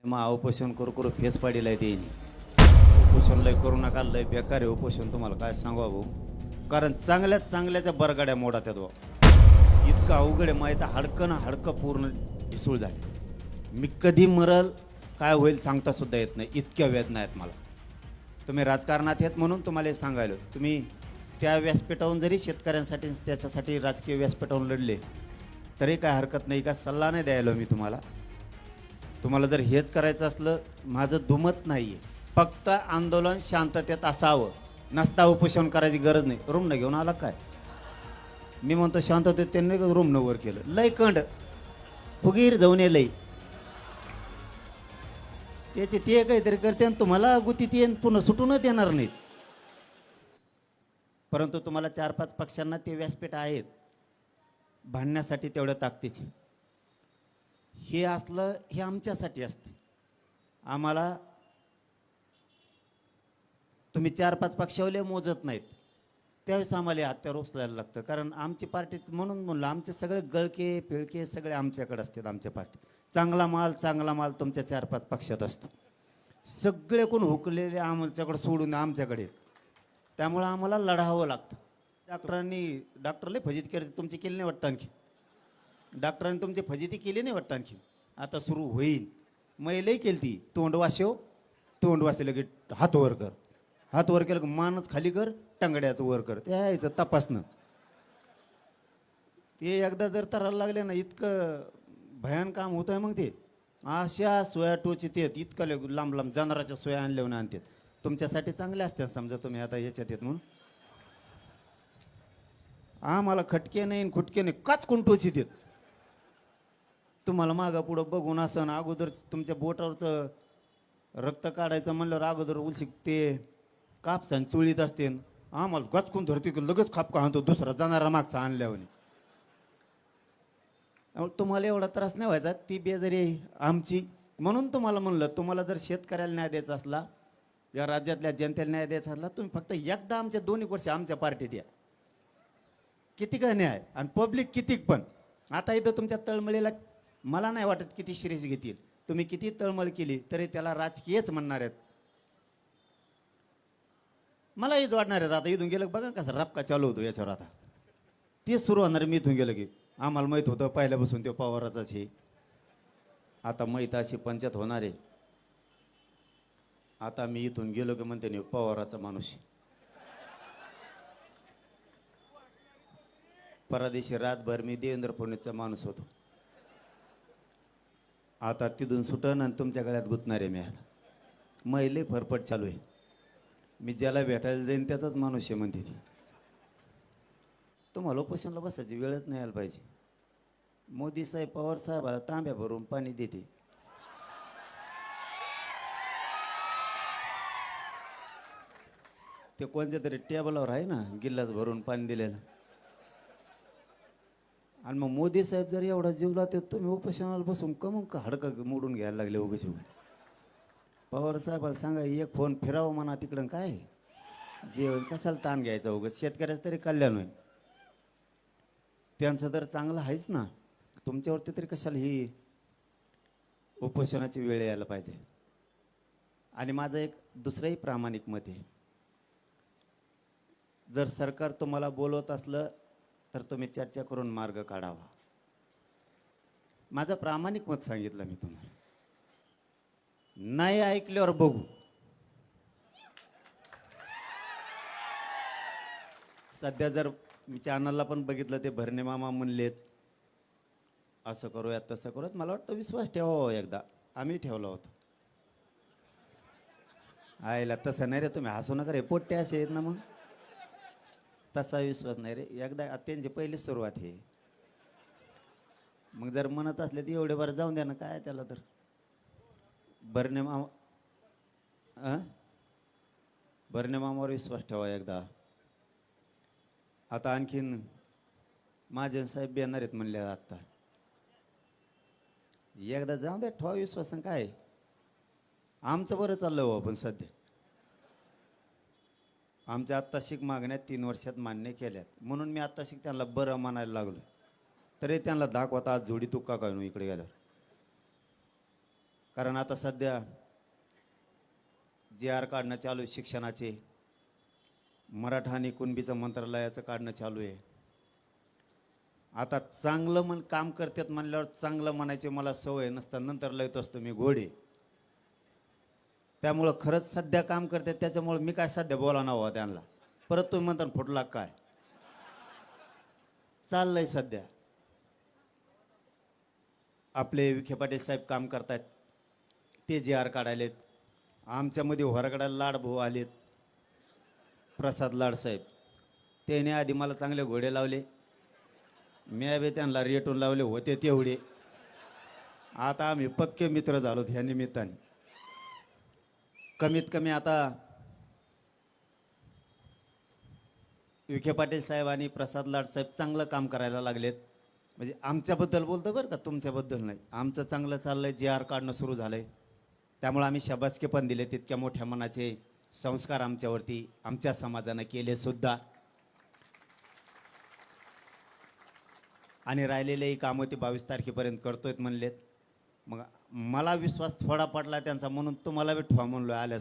मग उपोषण करू करू फेस पाडीला येईन. उपोषण लय करू नका, लय बेकार आहे उपोषण. तुम्हाला काय सांगू भाऊ, कारण चांगल्यात चांगल्याच्या बरगाड्या मोडा त्या दो इतका अवघड आहे. माहीत हाडकं ना हाडकं पूर्ण ढिसूळ झाले. मी कधी मरल काय होईल सांगता सुद्धा येत नाही, इतक्या वेदना आहेत मला. तुम्ही राजकारणात येत म्हणून तुम्हाला हे सांगायलो. तुम्ही त्या व्यासपीठावरून जरी शेतकऱ्यांसाठी त्याच्यासाठी राजकीय व्यासपीठावरून लढले तरी काय हरकत नाही का, सल्ला नाही द्यायला मी तुम्हाला. तुम्हाला जर हेच करायचं असलं, माझं दुमत नाही आहे. फक्त आंदोलन शांततेत असावं, नसता उपोषण करायची गरज नाही. रूमनं घेऊन आला काय? मी म्हणतो शांततेत त्यांनी रूमनं वर केलं. लय कंड फुगीर जाऊन लय त्याचे ते काहीतरी करते आणि तुम्हाला गुतीत येऊन पुन्हा सुटूनच येणार नाहीत. परंतु तुम्हाला 4-5 पक्षांना ते व्यासपीठ आहेत भांडण्यासाठी तेवढ्या ताकदीचे. हे असलं हे आमच्यासाठी असतं. आम्हाला तुम्ही 4-5 पक्षावले मोजत नाहीत, त्यावेळेस आम्हाला हत्यार उचलायला लागतं. कारण आमची पार्टी म्हणून म्हणलं, आमचे सगळे गळके पिळके सगळे आमच्याकडे असतात. आमच्या पार्टी चांगला माल तुमच्या 4-5 पक्षात असतो. सगळे कोण हुकलेले आमच्याकडे सोडून आमच्याकडे. त्यामुळं आम्हाला लढावं लागतं. डॉक्टरला फजिती केली तुमची केली नाही वाटतं आणखी. डॉक्टरांनी तुमची फजिती केली नाही वाटतं आणखी. आता सुरू होईल. महिलाही केली ती तोंड वासे लगे हात वर कर, हात वर केलं मानच खाली कर, टांगड्याचं वर कर. ते यायचं तपासणं. ते एकदा जर तरायला लागले ना, इतकं भयान काम होतं आहे. मग ते अशा सोया टोचित येत, इतकं लांब लांब जनावराच्या सोया आणल्यावर आणतात. तुमच्यासाठी चांगले असतात समजा, तुम्ही आता ह्याच्यात येत म्हणून. आम्हाला खटके नाही खुटके नाही, काचकून टोचित येत. तुम्हाला मागं पुढं बघून असं ना, अगोदर तुमच्या बोटावरचं रक्त काढायचं म्हणल्यावर अगोदर उलशिक ते कापसान चुळीत असते. आम्हाला गचकून धरते की लगेच खापका आणतो दुसरा जाणारा मागचा आणल्यावर. तुम्हाला एवढा त्रास नाही व्हायचा, ती बेजारी आमची. म्हणून तुम्हाला म्हणलं, तुम्हाला जर शेतकऱ्याला न्याय द्यायचा असला, या राज्यातल्या जनतेला न्याय द्यायचा असला, तुम्ही फक्त एकदा आमच्या 2 वर्ष आमच्या पार्टीत या. किती का न्याय आणि पब्लिक कितीक पण. आता इथं तुमच्या तळमळीला मला नाही वाटत किती शिरीष घेतील. तुम्ही किती तळमळ केली तरी त्याला राजकीयच म्हणणार आहेत. मलाही वाटणार आहेत. आता इथून गेलं बघा कसं रपका चालू होतो याच्यावर. आता तेच सुरू होणार. मी इथून गेलं की आम्हाला माहीत होतं पहिल्यापासून ते पवाराचाच हे. आता माहीत अशी पंचायत होणार आहे. आता मी इथून गेलो की म्हणते नाही पवाराचा माणूस. परदेशी रातभर मी देवेंद्र फडणवीसचा माणूस होतो. आता तिथून सुटन आणि तुमच्या गळ्यात गुतणार आहे मी. आता महिले फरफट चालू आहे. मी ज्याला भेटायला जाईन त्याचाच माणूस आहे म्हणते ती. तुम्हाला उपोषणला बसायची वेळच नाही यायला पाहिजे. मोदी साहेब पवार साहेबाला तांब्या भरून पाणी देते. ते कोणत्या तरी टेबलावर आहे ना गिल्लास भरून पाणी दिलेलं. आणि मग मोदी साहेब जर एवढा जीवला तर तुम्ही उपोषणाला बसून कमून का हडकं मोडून घ्यायला लागले उगाच. पवार साहेबाला सांगा एक फोन फिरावं म्हणा तिकडं. काय जेवण कशाला ताण घ्यायचा उगाच, शेतकऱ्याचं तरी कल्याण होईल. त्यांचं तर चांगलं आहेच ना, तुमच्यावरती तरी कशाला ही उपोषणाची वेळ यायला पाहिजे. आणि माझं एक दुसरंही प्रामाणिक मत आहे, जर सरकार तुम्हाला बोलवत असलं तर तुम्ही चर्चा करून मार्ग काढावा. माझं प्रामाणिक मत सांगितलं मी तुम्हाला. नाही ऐकल्यावर बघू. सध्या जर मी चॅनलला पण बघितलं ते भरणे मामा म्हणलेत असं करूयात तसं करूयात. मला वाटतं विश्वास ठेवावा एकदा. आम्ही ठेवला होता. आयला तसं नाही रे, तुम्ही हसू नका रे, पोट्टे असे आहेत ना. मग तसा विश्वास नाही रे. एकदा त्यांची पहिली सुरुवात आहे. मग जर म्हणत असले तर एवढे बरं जाऊन द्या ना, काय त्याला. तर भरणे मामावर विश्वास ठेवा एकदा. आता आणखीन महाजन साहेब येणार आहेत म्हणले. आत्ता एकदा जाऊन द्या, ठेवा विश्वास. काय आमचं बरं चाललं हो. पण सध्या आमच्या आत्ताशिक मागण्यात 3 वर्षात मान्य केल्यात म्हणून मी आत्ताशिक त्यांना बरं म्हणायला लागलो. तरी त्यांना दाखवता आज जोडी तुक्का काय इकडे गेल्यावर. कारण आता सध्या जे आर काढणं चालू आहे शिक्षणाचे, मराठा आणि कुणबीचं मंत्रालयाचं काढणं चालू आहे. आता चांगलं काम करतात म्हणल्यावर चांगलं म्हणायचे मला सवय नसतं, नंतर लयत असतो मी घोडे. त्यामुळं खरंच सध्या काम करतात, त्याच्यामुळं मी काय सध्या बोला नव्हा त्यांना. परत तुम्ही म्हणता फुटला काय चाललंय सध्या. आपले विखे पाटील साहेब काम करतायत, ते जे आर काढायलेत. आमच्यामध्ये होरगडाला लाडभाऊ आलेत, प्रसाद लाडसाहेब. त्याने आधी मला चांगले घोडे लावले, मी बी त्यांना रेटून लावले होते तेवढे. आता आम्ही पक्के मित्र झालो ह्या निमित्ताने. कमीत कमी आता विखे पाटील साहेब आणि प्रसाद लाडसाहेब चांगलं काम करायला लागलेत. म्हणजे आमच्याबद्दल बोलतो बरं का, तुमच्याबद्दल नाही. आमचं चांगलं चाललंय, जे आर काढणं सुरू झालं आहे. त्यामुळे आम्ही शाबासकी पण दिले. तितक्या मोठ्या मनाचे संस्कार आमच्यावरती आमच्या समाजानं केले सुद्धा. आणि राहिलेलेही कामं ते 22 तारखेपर्यंत करतोयत म्हणलेत. मग मला विश्वास थोडा पडला त्यांचा, म्हणून तुम्हाला बी ठेवा म्हणलो आल्या